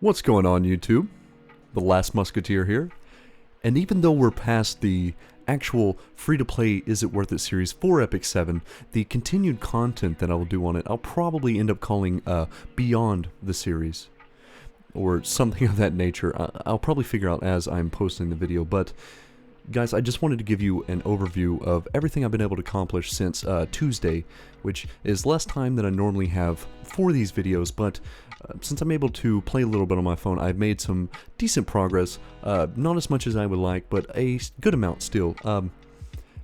What's going on, YouTube? The Last Musketeer here. And even though we're past the actual free-to-play Is It Worth It series for Epic 7, the continued content that I will do on it, I'll probably end up calling Beyond the series, or something of that nature. I'll probably figure out as I'm posting the video, but guys, I just wanted to give you an overview of everything I've been able to accomplish since Tuesday, which is less time than I normally have for these videos, but since I'm able to play a little bit on my phone, I've made some decent progress. Not as much as I would like, but a good amount still.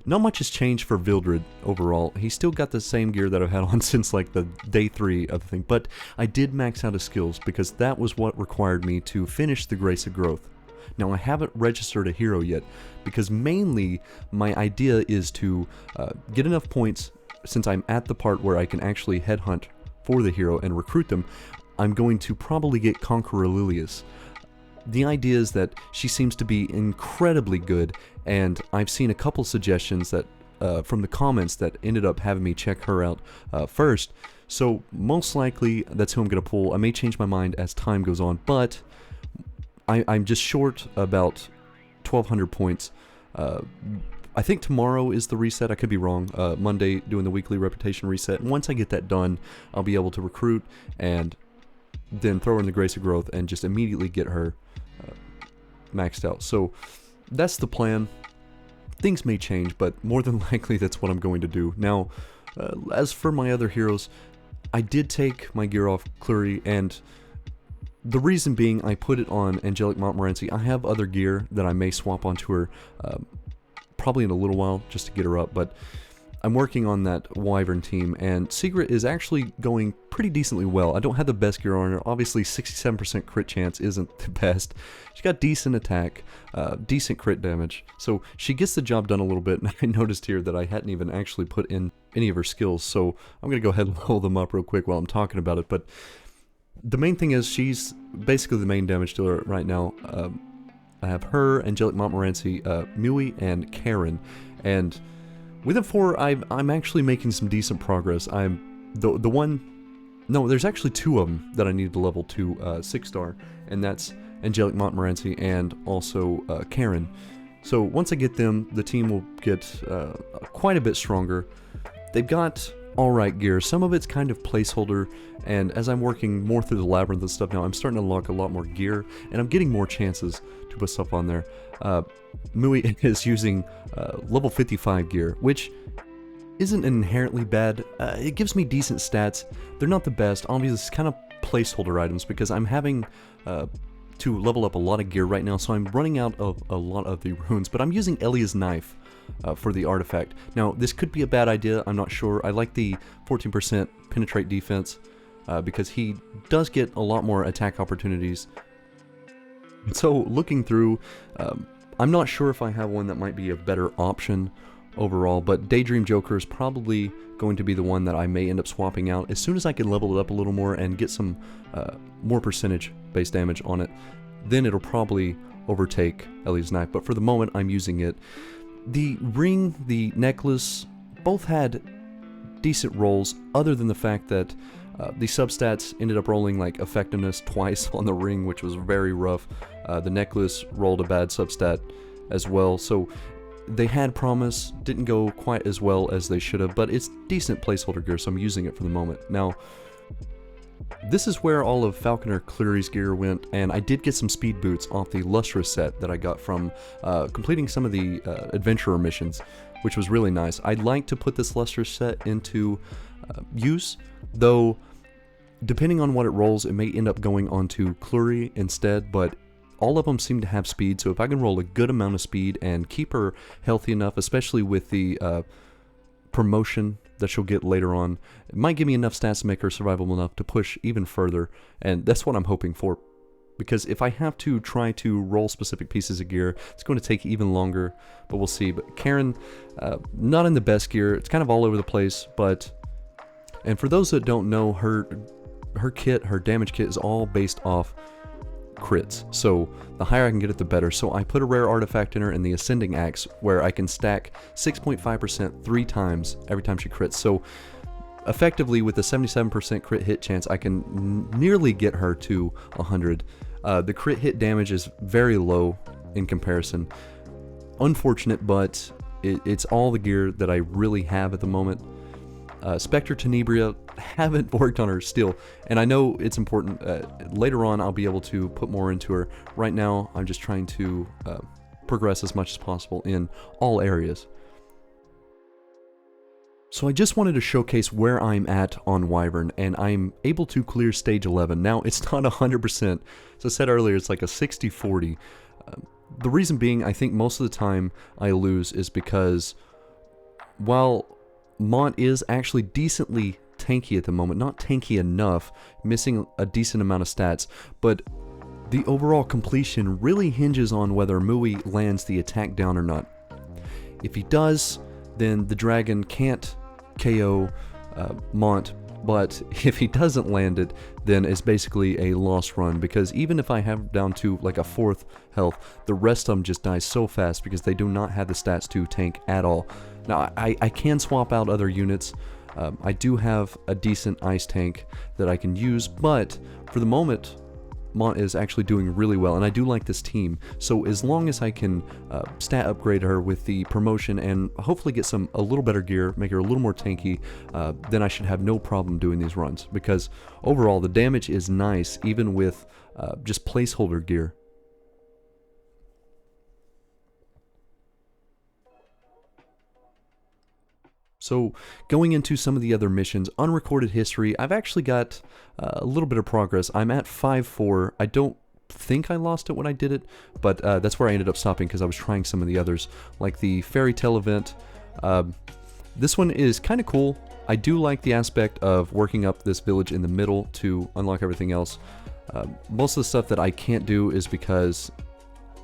Not much has changed for Vildred overall. He's still got the same gear that I've had on since like the day 3 of the thing, but I did max out his skills because that was what required me to finish the Grace of Growth. Now, I haven't registered a hero yet, because mainly my idea is to get enough points, since I'm at the part where I can actually headhunt for the hero and recruit them. I'm going to probably get Conqueror Lilius. The idea is that she seems to be incredibly good, and I've seen a couple suggestions that from the comments that ended up having me check her out first, so most likely that's who I'm going to pull. I may change my mind as time goes on, but I'm just short about 1,200 points. I think tomorrow is the reset. I could be wrong. Monday doing the weekly reputation reset. And once I get that done, I'll be able to recruit and then throw her in the Grace of Growth and just immediately get her maxed out. So that's the plan. Things may change, but more than likely that's what I'm going to do. Now, as for my other heroes, I did take my gear off Clury, and the reason being, I put it on Angelic Montmorency. I have other gear that I may swap onto her probably in a little while just to get her up, but I'm working on that Wyvern team, and Secret is actually going pretty decently well. I don't have the best gear on her. Obviously, 67% crit chance isn't the best. She's got decent attack, decent crit damage, so she gets the job done a little bit, and I noticed here that I hadn't even actually put in any of her skills, so I'm going to go ahead and level them up real quick while I'm talking about it, but the main thing is she's basically the main damage dealer right now. I have her, Angelic Montmorency, Mui, and Karen, and with them 4, I'm actually making some decent progress. I'm the one. No, there's actually 2 of them that I need to level to 6-star, and that's Angelic Montmorency and also Karen. So once I get them, the team will get quite a bit stronger. They've got alright gear. Some of it's kind of placeholder, and as I'm working more through the labyrinth and stuff now, I'm starting to unlock a lot more gear, and I'm getting more chances to put stuff on there. Mui is using level 55 gear, which isn't inherently bad. It gives me decent stats. They're not the best. Obviously, it's kind of placeholder items because I'm having to level up a lot of gear right now, so I'm running out of a lot of the runes, but I'm using Elia's knife for the artifact. Now, this could be a bad idea, I'm not sure. I like the 14% penetrate defense because he does get a lot more attack opportunities. So, looking through, I'm not sure if I have one that might be a better option overall, but Daydream Joker is probably going to be the one that I may end up swapping out as soon as I can level it up a little more and get some more percentage base damage on it. Then it'll probably overtake Ellie's knife, but for the moment I'm using it. The ring, the necklace, both had decent rolls, other than the fact that the substats ended up rolling like effectiveness twice on the ring, which was very rough. The necklace rolled a bad substat as well, so they had promise, didn't go quite as well as they should have, but it's decent placeholder gear, so I'm using it for the moment. Now, this is where all of Falconer Cleary's gear went, and I did get some speed boots off the Lustrous set that I got from completing some of the adventurer missions, which was really nice. I'd like to put this Lustrous set into use, though depending on what it rolls, it may end up going onto Clury instead, but all of them seem to have speed, so if I can roll a good amount of speed and keep her healthy enough, especially with the promotion that she'll get later on, it might give me enough stats to make her survivable enough to push even further, and that's what I'm hoping for. Because if I have to try to roll specific pieces of gear, it's going to take even longer, but we'll see. But Karen, not in the best gear, it's kind of all over the place, but, and for those that don't know, her kit, her damage kit is all based off crits, so the higher I can get it, the better. So I put a rare artifact in her in the Ascending Axe, where I can stack 6.5% 3 times every time she crits. So effectively, with a 77% crit hit chance, I can nearly get her to 100 The crit hit damage is very low in comparison. Unfortunate, but it's all the gear that I really have at the moment. Spectre Tenebria, haven't worked on her still, and I know it's important. Later on I'll be able to put more into her. Right now I'm just trying to progress as much as possible in all areas. So I just wanted to showcase where I'm at on Wyvern, and I'm able to clear stage 11. Now, it's not 100%. As I said earlier, it's like a 60-40. The reason being, I think most of the time I lose is because while Mont is actually decently tanky at the moment, not tanky enough, missing a decent amount of stats, but the overall completion really hinges on whether Mui lands the attack down or not. If he does, then the dragon can't KO Mont, but if he doesn't land it, then it's basically a lost run, because even if I have down to like a 4th health, the rest of them just die so fast because they do not have the stats to tank at all. Now, I can swap out other units. I do have a decent ice tank that I can use, but for the moment, Mont is actually doing really well, and I do like this team. So as long as I can stat upgrade her with the promotion and hopefully get a little better gear, make her a little more tanky, then I should have no problem doing these runs, because overall the damage is nice even with just placeholder gear. So going into some of the other missions, unrecorded history, I've actually got a little bit of progress. I'm at 5-4. I don't think I lost it when I did it, but that's where I ended up stopping because I was trying some of the others, like the fairy tale event. This one is kind of cool. I do like the aspect of working up this village in the middle to unlock everything else. Most of the stuff that I can't do is because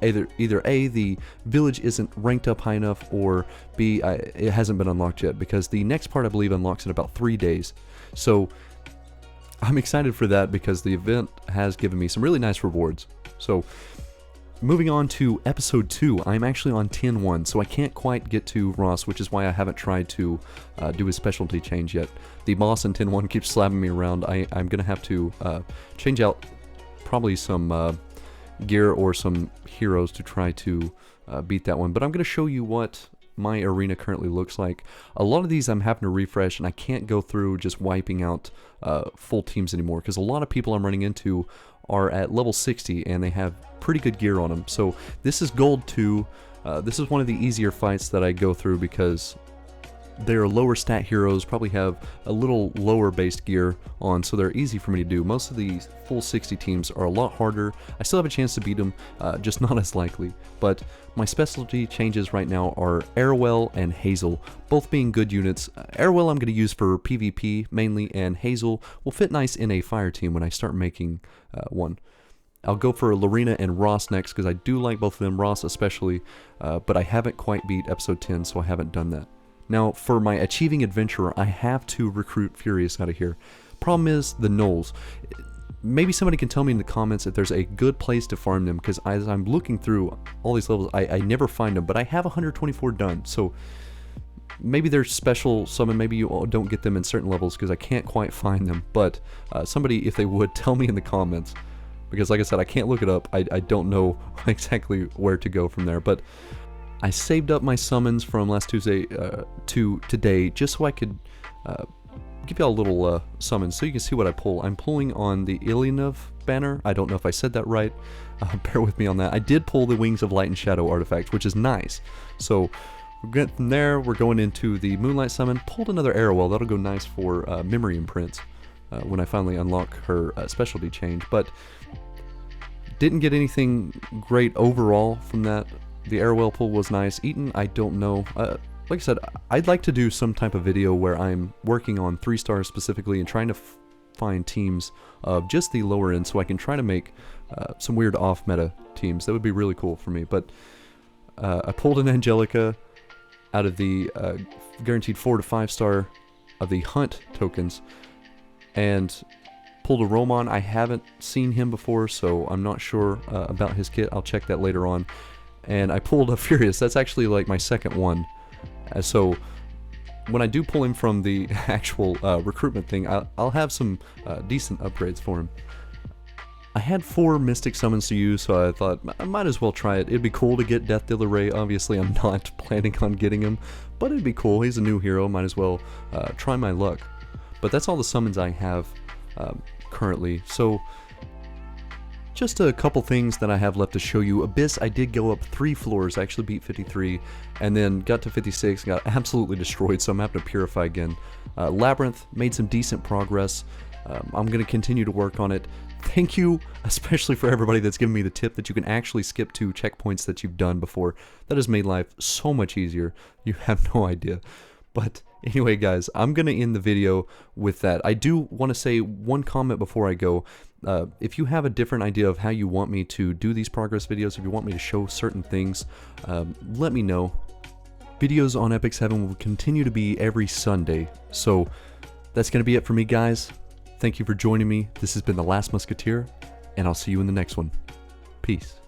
either A, the village isn't ranked up high enough, or B, it hasn't been unlocked yet, because the next part I believe unlocks in about 3 days. So I'm excited for that because the event has given me some really nice rewards. So moving on to episode 2, I'm actually on 10-1, so I can't quite get to Ross, which is why I haven't tried to do his specialty change yet. The boss in 10-1 keeps slapping me around. I'm going to have to change out probably some gear or some heroes to try to beat that one, but I'm going to show you what my arena currently looks like. A lot of these I'm having to refresh, and I can't go through just wiping out full teams anymore, because a lot of people I'm running into are at level 60 and they have pretty good gear on them. So this is gold 2. This is one of the easier fights that I go through because they're lower stat heroes, probably have a little lower based gear on, so they're easy for me to do. Most of these full 60 teams are a lot harder. I still have a chance to beat them, just not as likely. But my specialty changes right now are Arrowell and Hazel, both being good units. Arrowell I'm going to use for PvP mainly, and Hazel will fit nice in a fire team when I start making one. I'll go for Lorena and Ross next because I do like both of them, Ross especially, but I haven't quite beat episode 10, so I haven't done that. Now, for my Achieving Adventurer, I have to recruit Furious out of here. Problem is, the gnolls. Maybe somebody can tell me in the comments if there's a good place to farm them, because as I'm looking through all these levels, I never find them, but I have 124 done, so maybe they're special summon, maybe you don't get them in certain levels, because I can't quite find them, but somebody, if they would, tell me in the comments, because like I said, I can't look it up. I don't know exactly where to go from there, but I saved up my summons from last Tuesday to today just so I could give y'all a little summon so you can see what I pull. I'm pulling on the Ilyanov banner. I don't know if I said that right. Bear with me on that. I did pull the Wings of Light and Shadow artifact, which is nice. So from there, we're going into the Moonlight summon. Pulled another Arrowell. That'll go nice for memory imprints when I finally unlock her specialty change. But didn't get anything great overall from that. The Arrowell pull was nice. Eaton, I don't know. Like I said, I'd like to do some type of video where I'm working on 3 stars specifically and trying to find teams of just the lower end so I can try to make some weird off-meta teams. That would be really cool for me. But I pulled an Angelica out of the guaranteed 4 to 5 star of the Hunt tokens and pulled a Roman. I haven't seen him before, so I'm not sure about his kit. I'll check that later on. And I pulled a Furious. That's actually like my second one. So when I do pull him from the actual recruitment thing, I'll have some decent upgrades for him. I had 4 Mystic Summons to use, so I thought I might as well try it. It'd be cool to get Death Dealer Ray. Obviously, I'm not planning on getting him, but it'd be cool. He's a new hero. Might as well try my luck. But that's all the summons I have currently. So, just a couple things that I have left to show you. Abyss, I did go up 3 floors. I actually beat 53, and then got to 56, got absolutely destroyed, so I'm having to purify again. Labyrinth, made some decent progress. I'm going to continue to work on it. Thank you, especially for everybody that's given me the tip that you can actually skip 2 checkpoints that you've done before. That has made life so much easier. You have no idea. But anyway, guys, I'm going to end the video with that. I do want to say one comment before I go. If you have a different idea of how you want me to do these progress videos, if you want me to show certain things, let me know. Videos on Epic 7 will continue to be every Sunday. So that's going to be it for me, guys. Thank you for joining me. This has been The Last Musketeer, and I'll see you in the next one. Peace.